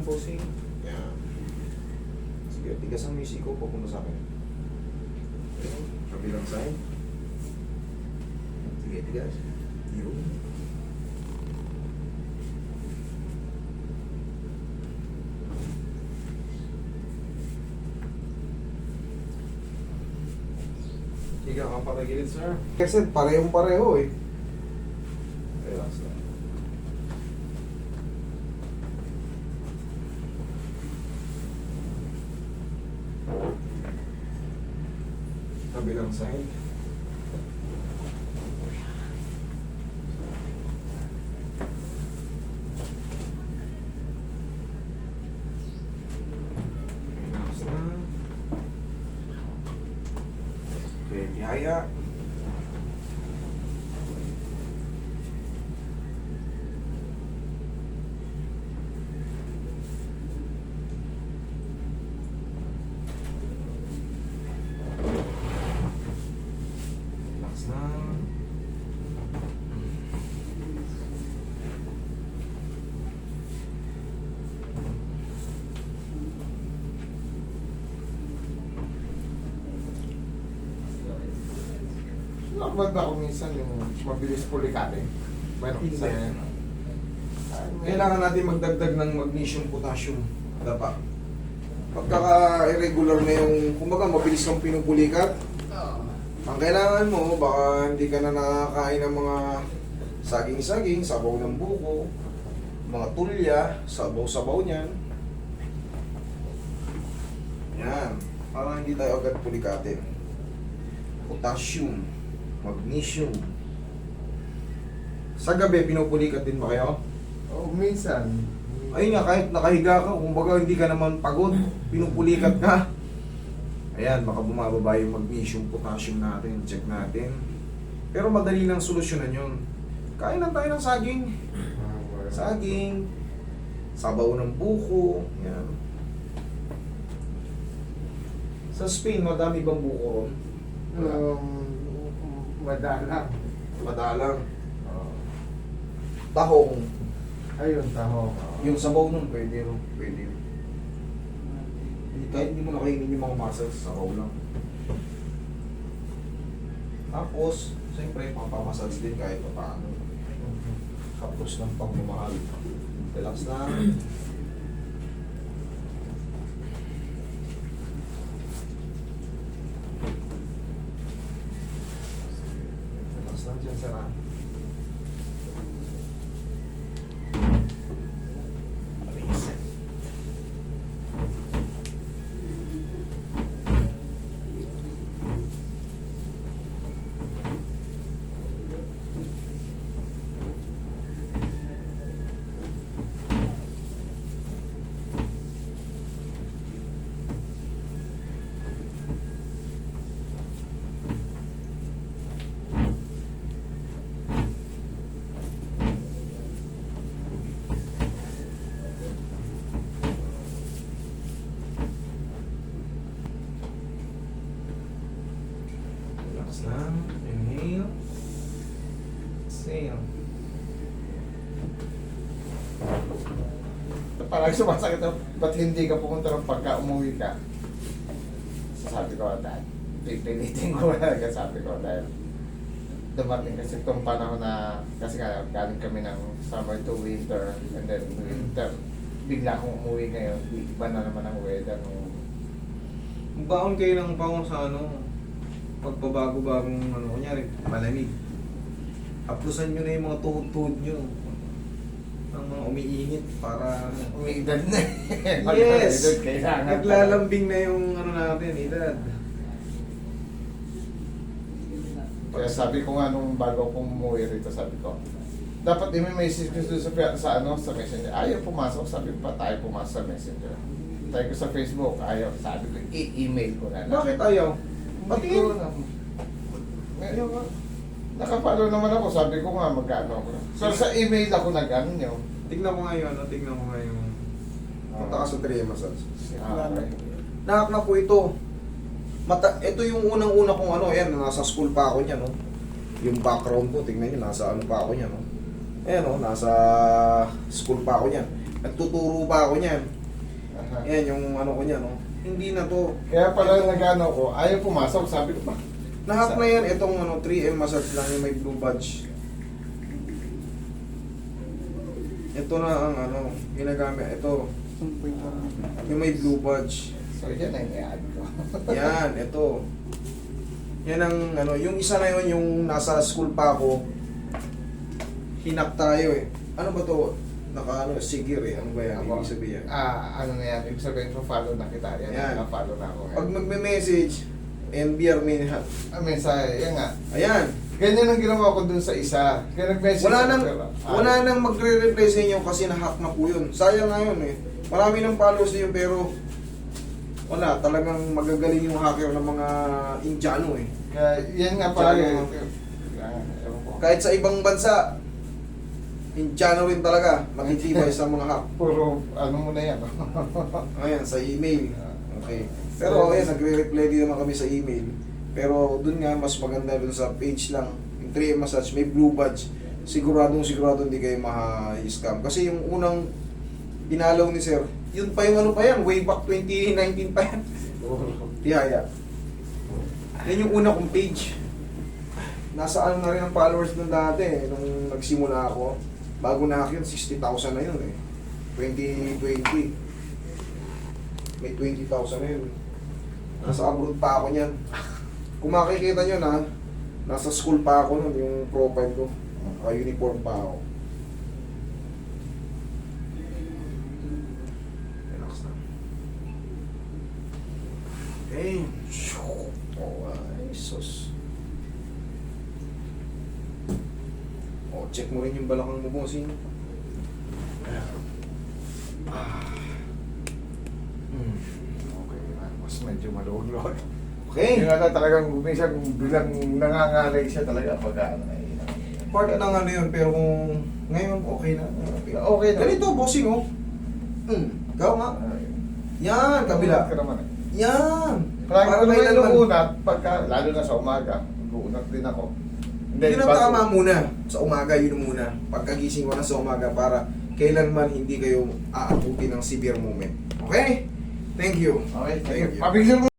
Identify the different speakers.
Speaker 1: bossing. Yan. Sige, tigasan mo yung siko po kung sa akin. Ayun, kabilang side. Sige, tigas. Yun. Higa ka patagilid, sir. Kasi parehong-pareho eh. Relax lang. Kabilang side. Relax lang. Okay, tihaya. Relax lang.
Speaker 2: Nakabad ako minsan yung mabilis pulikate.
Speaker 1: Hindi.
Speaker 2: Sa
Speaker 1: Kailangan natin magdagdag ng magnesium, potassium, dapa. Pagkaka-irregular na yung, kumbaga mabilis kang pinupulikat, ang kailangan mo, baka hindi ka na nakakain ng mga saging-saging, sabaw ng buko, mga tulya, sabaw-sabaw niyan. Yan, para hindi tayo agad pulikate. Potassium, magnesium. Sa gabi, pinupulikat din ba kayo?
Speaker 2: Oh, minsan.
Speaker 1: Ayun nga, kahit nakahiga ka, kumbaga hindi ka naman pagod, pinupulikat ka. Ayan, baka bumababa yung magnesium, potassium natin, check natin. Pero madali lang solusyonan yun. Kain lang tayo ng saging. Saging, sabaw ng buko, yan. Sa Spain, madami bang buko ron?
Speaker 2: Madalang.
Speaker 1: Madalang. Tahong.
Speaker 2: Ayun, taho.
Speaker 1: Yung sabaw nun, pwede rin. Pwede rin. Kahit hindi mo nakainin yung mga muscles, sabaw lang. Tapos, siyempre, papamasage din kahit pa paano. Kapos ng pagmamahal. Relax na. Relax lang dyan, sir. Relax lang. Inhale. Exhale.
Speaker 2: Parang sumasakit na, ba't hindi ka pumunta ng pagka umuwi ka? Sabi ko, dahil pipilitin ko talaga, sabi ko, dahil dumating kasi itong panahon na, kasi nga, galing kami ng summer to winter, and then winter, bigla akong umuwi ngayon, iba na naman ang weather.
Speaker 1: Baon kayo ng baon sa ano, pagpabago-bagong ano, kunyari, malamig. Haplusan nyo na yung mga tuhod-tuhod nyo. Ng mga umiinit para...
Speaker 2: Umigdad na
Speaker 1: Yes!
Speaker 2: Kailangan
Speaker 1: Naglalambing na yung ano natin, edad.
Speaker 2: Kaya sabi ko nga nung bago akong umuwi rito, sabi ko, dapat may message ko sa messenger. Ayaw pumasok, sabi ko pa tayo pumasok sa messenger. Tayo ko sa Facebook, ayaw. Sabi ko, i-email ko na lang.
Speaker 1: Bakit ayaw?
Speaker 2: Pati ko na. Ngayon nga. Nakapalo naman ako, sabi ko nga magkano ako. So sa email ako nag-ano nyo.
Speaker 1: Tignan mo ngayon, tignan mo ngayon. Punta ka sa 3 massage.
Speaker 2: Okay.
Speaker 1: Nakak na po ito. Ito yung unang-una kong ano, yan, nasa school pa ako niyan, no? Yung background ko, tingnan nyo, nasa ano pa ako niyan, no? Ayan, no? Nasa school pa ako niyan. Nagtuturo pa ako niyan.
Speaker 2: Aha.
Speaker 1: Yan yung ano ko niyan, no? Hindi na to.
Speaker 2: Kaya pala nag-ano ko, ayaw pumasok, sabi ko ba?
Speaker 1: Lahat na yan, itong ano, 3M massage lang yung may blue badge. Ito na ang ano, ginagamit. Ito, yung may blue badge.
Speaker 2: So yan ang i-add ko.
Speaker 1: Yan, ito. Yan ang ano, yung isa na yun, yung nasa school pa ako, hinak tayo eh. Ano ba to? Naka ano, sigir eh. Ano ba yan? Ibig sabihin.
Speaker 2: Ano na yan, ibig sabihin follow na kita. Yan,
Speaker 1: Yan.
Speaker 2: na-follow na ako.
Speaker 1: Pag magme-message, NBR minhat.
Speaker 2: Mensahe, yan nga.
Speaker 1: Ayan.
Speaker 2: Ganyan ang ginawa ko dun sa isa. Kaya nag-message
Speaker 1: Wala
Speaker 2: ako,
Speaker 1: nang
Speaker 2: pero,
Speaker 1: wala nang magre-reply sa inyo kasi na-hack na po yun. Sayang nga yun eh. Marami nang followers niyo pero wala, talagang magagaling yung hacker ng mga Indiano eh.
Speaker 2: Kaya yan nga pala
Speaker 1: Tsaka-
Speaker 2: yung... Ewan ko.
Speaker 1: Kahit sa ibang bansa, Indiano rin talaga, matitibay sa mga hack.
Speaker 2: Puro ano mo na yan.
Speaker 1: Ayan, sa email. Okay. Pero ayan, nagre-reply din naman kami sa email. Pero dun nga, mas maganda dun sa page lang. Yung 3M Massage, may blue badge. Siguro hindi kayo ma-scam. Kasi yung unang pinalaw ni Sir, yun pa yung ano pa yan, way back 2019 pa yan. Tiyaya. Yan yung una kong page. Nasa ano na rin ang followers nung dati, nung nagsimula ako. Bago na ako yun, 60,000 na yun eh. 2020. May 20,000 na yun. Nasa abroad pa ako niyan. Kung makikita nyo na, nasa school pa ako nun, yung profile ko. Naka-uniform pa ako. Relax na. Okay. Oh, ay, sus. Oh, check mo rin yung balakang mo, bossing.
Speaker 2: Okay, mas medyo maluwag-luwag.
Speaker 1: Okay.
Speaker 2: Yung ano talagang minsan bilang nangangalay siya talaga pag ano ay.
Speaker 1: Part ng ano yun, pero kung ngayon, okay na.
Speaker 2: Okay na.
Speaker 1: Ganito, bossing, oh. Ikaw nga. Yan, kabila.
Speaker 2: Ka naman.
Speaker 1: Yan.
Speaker 2: Parang
Speaker 1: Para
Speaker 2: ano
Speaker 1: may
Speaker 2: yung
Speaker 1: laman.
Speaker 2: unat, pagka, lalo na sa umaga, mag-uunat din ako.
Speaker 1: Yun ang tama muna. Sa umaga, yun muna. Pagkagising ko na sa umaga para kailanman hindi kayo aabutin ng severe moment. Okay? Thank you.
Speaker 2: Okay,
Speaker 1: Thank you.
Speaker 2: Pabigyan mo